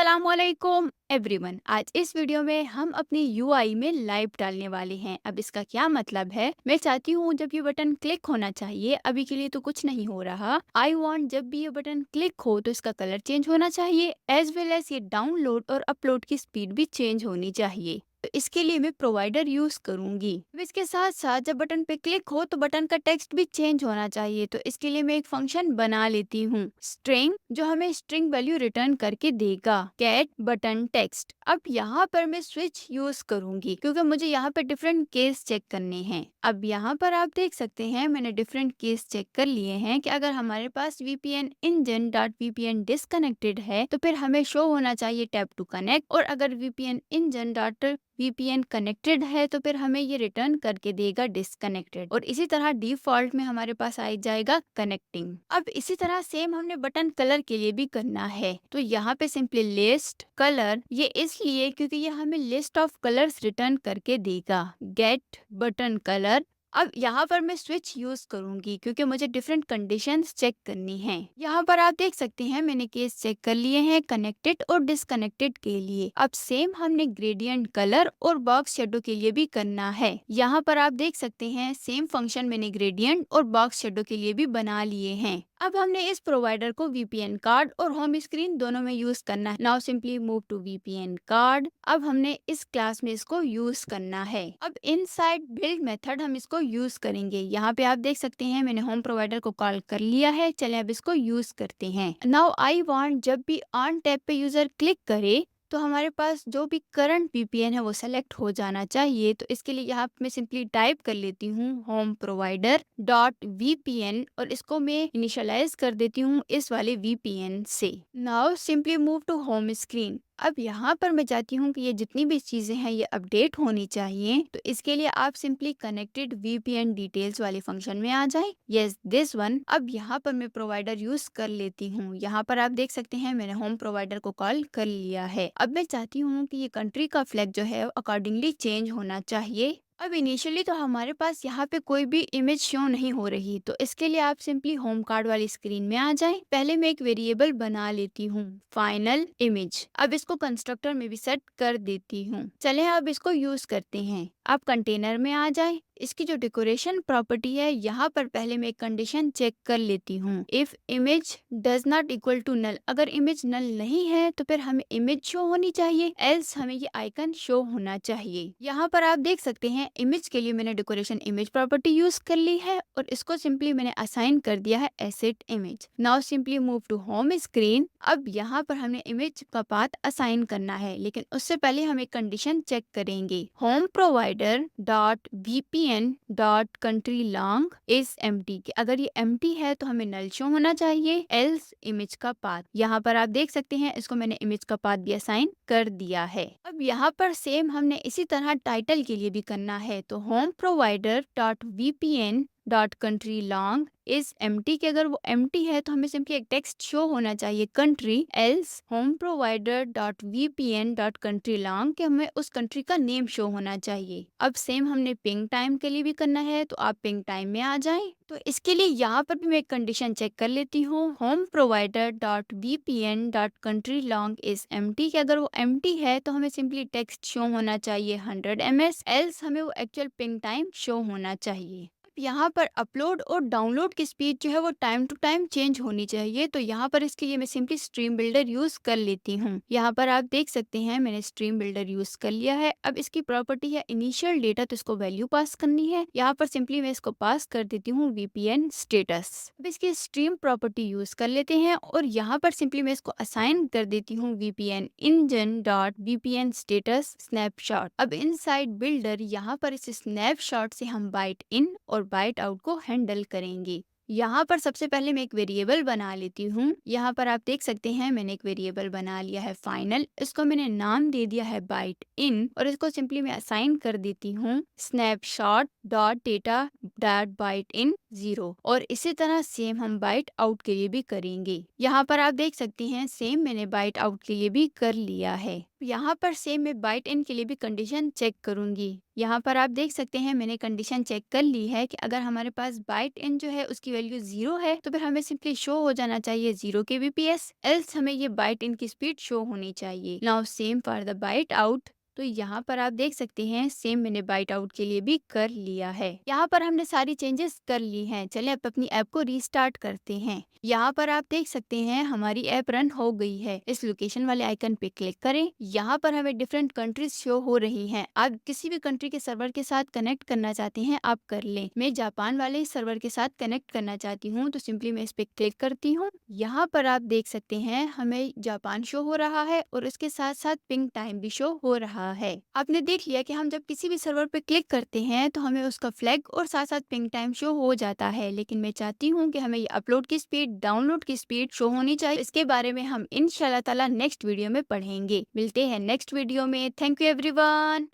अस्सलामुअलैकुम एवरीवन। आज इस वीडियो में हम अपनी यूआई में लाइव डालने वाले हैं। अब इसका क्या मतलब है, मैं चाहती हूँ जब ये बटन क्लिक होना चाहिए, अभी के लिए तो कुछ नहीं हो रहा। आई वांट जब भी ये बटन क्लिक हो तो इसका कलर चेंज होना चाहिए, एज वेल एज ये डाउनलोड और अपलोड की स्पीड भी चेंज होनी चाहिए। तो इसके लिए मैं प्रोवाइडर यूज करूंगी। अब इसके साथ साथ जब बटन पे क्लिक हो तो बटन का टेक्स्ट भी चेंज होना चाहिए। तो इसके लिए मैं एक फंक्शन बना लेती हूँ, स्ट्रिंग, जो हमें स्ट्रिंग वैल्यू रिटर्न करके देगा, गेट बटन टेक्स्ट। अब यहाँ पर मैं स्विच यूज करूंगी क्योंकि मुझे यहाँ पे डिफरेंट केस चेक करने हैं। अब यहाँ पर आप देख सकते हैं मैंने डिफरेंट केस चेक कर लिए हैं कि अगर हमारे पास VPN engine dot VPN disconnected है तो फिर हमें शो होना चाहिए टैप टू कनेक्ट, और अगर VPN engine dot VPN connected है तो फिर हमें ये रिटर्न करके देगा डिसकनेक्टेड, और इसी तरह डिफॉल्ट में हमारे पास आ जाएगा कनेक्टिंग। अब इसी तरह सेम हमने बटन कलर के लिए भी करना है। तो यहाँ पे सिंपली लिस्ट कलर, ये इसलिए क्योंकि ये हमें लिस्ट ऑफ कलर्स रिटर्न करके देगा, गेट बटन कलर। अब यहाँ पर मैं स्विच यूज करूंगी क्योंकि मुझे डिफरेंट कंडीशंस चेक करनी है। यहाँ पर आप देख सकते हैं मैंने केस चेक कर लिए हैं कनेक्टेड और डिसकनेक्टेड के लिए। अब सेम हमने ग्रेडियंट कलर और बॉक्स शेडो के लिए भी करना है। यहाँ पर आप देख सकते हैं सेम फंक्शन मैंने ग्रेडियंट और बॉक्स शेडो के लिए भी बना लिए हैं। अब हमने इस प्रोवाइडर को VPN कार्ड और होम स्क्रीन दोनों में यूज करना है। Now simply move to VPN card. अब हमने इस क्लास में इसको यूज करना है। अब इनसाइड बिल्ड मेथड हम इसको यूज करेंगे। यहाँ पे आप देख सकते हैं मैंने होम प्रोवाइडर को कॉल कर लिया है। चलिए अब इसको यूज करते हैं। नाउ आई वांट जब भी ऑन टैब पे यूजर क्लिक करे तो हमारे पास जो भी करंट VPN है वो सेलेक्ट हो जाना चाहिए। तो इसके लिए यहाँ पे मैं सिंपली टाइप कर लेती हूँ होम प्रोवाइडर डॉट VPN, और इसको मैं इनिशियलाइज कर देती हूँ इस वाले VPN से। Now simply move to home screen. अब यहाँ पर मैं चाहती हूँ कि ये जितनी भी चीजें हैं ये अपडेट होनी चाहिए। तो इसके लिए आप सिंपली कनेक्टेड VPN डिटेल्स वाले फंक्शन में आ जाए, यस दिस वन। अब यहाँ पर मैं प्रोवाइडर यूज कर लेती हूँ। यहाँ पर आप देख सकते हैं मैंने होम प्रोवाइडर को कॉल कर लिया है। अब मैं चाहती हूँ कि ये कंट्री का फ्लैग जो है अकॉर्डिंगली चेंज होना चाहिए। अब इनिशियली तो हमारे पास यहाँ पे कोई भी इमेज शो नहीं हो रही, तो इसके लिए आप सिंपली होम कार्ड वाली स्क्रीन में आ जाएं। पहले मैं एक वेरिएबल बना लेती हूँ, फाइनल इमेज। अब इसको कंस्ट्रक्टर में भी सेट कर देती हूँ। चलें अब इसको यूज करते हैं। आप कंटेनर में आ जाएं। इसकी जो डेकोरेशन प्रॉपर्टी है यहाँ पर पहले मैं एक कंडीशन चेक कर लेती हूँ, if image does not equal to null. अगर इमेज नल नहीं है तो फिर हमें इमेज शो होनी चाहिए, एल्स हमें ये आइकन शो होना चाहिए। यहाँ पर आप देख सकते हैं इमेज के लिए मैंने डेकोरेशन इमेज प्रॉपर्टी यूज कर ली है और इसको सिंपली मैंने असाइन कर दिया है asset image. Now simply move to home screen. अब यहाँ पर हमें इमेज का पाथ असाइन करना है, लेकिन उससे पहले हम एक कंडीशन चेक करेंगे, home provider dot VPN dot country long is empty. कि अगर ये एम्प्टी है तो हमें नल शो होना चाहिए, एल्स इमेज का पाथ। यहाँ पर आप देख सकते हैं इसको मैंने इमेज का पाथ भी असाइन कर दिया है। अब यहाँ पर सेम हमने इसी तरह टाइटल के लिए भी करना है। तो home provider dot VPN dot country long is empty, कि अगर वो एम्प्टी है तो हमें सिंपली एक टेक्स्ट शो होना चाहिए country, else home provider dot VPN dot country long, कि हमें उस कंट्री का नेम शो होना चाहिए। अब सेम हमने पिंग टाइम के लिए भी करना है, तो आप पिंग टाइम में आ जाएं। तो इसके लिए यहाँ पर भी मैं एक कंडीशन चेक कर लेती हूँ, home provider dot VPN dot country long is empty, कि अगर वो एम्प्टी है तो हमें सिंपली टेक्स्ट शो होना चाहिए 100 ms, एल्स हमें वो एक्चुअल पिंग टाइम शो होना चाहिए। यहाँ पर अपलोड और डाउनलोड की स्पीड जो है वो टाइम टू टाइम चेंज होनी चाहिए। तो यहाँ पर इसके लिए मैं सिंपली स्ट्रीम बिल्डर यूज कर लेती हूँ। यहाँ पर आप देख सकते हैं मैंने स्ट्रीम बिल्डर यूज कर लिया है। अब इसकी प्रॉपर्टी है इनिशियल डेटा, तो इसको वैल्यू पास करनी है। यहाँ पर सिंपली मैं इसको पास कर देती हूँ VPN स्टेटस। अब इसकी स्ट्रीम प्रॉपर्टी यूज कर लेते हैं और यहाँ पर सिंपली मैं इसको असाइन कर देती हूँ VPN engine dot VPN status snapshot. अब इनसाइड बिल्डर यहाँ पर इस स्नैपशॉट से हम बाइट इन और बाइट आउट को हैंडल करेंगे। यहाँ पर सबसे पहले मैं एक वेरिएबल बना लेती हूँ। यहाँ पर आप देख सकते हैं मैंने एक वेरिएबल बना लिया है फाइनल। इसको मैंने नाम दे दिया है बाइट इन और इसको सिंपली मैं असाइन कर देती हूँ snapshot dot data dot byte in 0। और इसी तरह सेम हम बाइट आउट के लिए भी करेंगे। यहाँ पर आप देख सकते हैं सेम मैंने बाइट आउट के लिए भी कर लिया है। यहाँ पर सेम मैं बाइट इन के लिए भी कंडीशन चेक करूंगी। यहाँ पर आप देख सकते हैं मैंने कंडीशन चेक कर ली है कि अगर हमारे पास बाइट इन जो है उसकी वैल्यू 0 है तो फिर हमें सिंपली शो हो जाना चाहिए 0 kbps, एल्स हमें ये बाइट इन की स्पीड शो होनी चाहिए। Now same for the byte out. तो यहाँ पर आप देख सकते हैं सेम मैंने बाइट आउट के लिए भी कर लिया है। यहाँ पर हमने सारी चेंजेस कर ली हैं। चलिए अब अपनी ऐप को रीस्टार्ट करते हैं। यहाँ पर आप देख सकते हैं हमारी ऐप रन हो गई है। इस लोकेशन वाले आइकन पे क्लिक करें। यहाँ पर हमें डिफरेंट कंट्रीज शो हो रही हैं। आप किसी भी कंट्री के सर्वर के साथ कनेक्ट करना चाहते हैं आप कर लें। मैं जापान वाले सर्वर के साथ कनेक्ट करना चाहती हूँ तो सिंपली मैं इस पे क्लिक करती हूँ। यहाँ पर आप देख सकते हैं हमें जापान शो हो रहा है और उसके साथ साथ पिंग टाइम भी शो हो रहा है। आपने देख लिया कि हम जब किसी भी सर्वर पे क्लिक करते हैं तो हमें उसका फ्लैग और साथ साथ पिंग टाइम शो हो जाता है। लेकिन मैं चाहती हूँ कि हमें ये अपलोड की स्पीड, डाउनलोड की स्पीड शो होनी चाहिए। इसके बारे में हम इंशाल्लाह ताला नेक्स्ट वीडियो में पढ़ेंगे। मिलते हैं नेक्स्ट वीडियो में। Thank you everyone.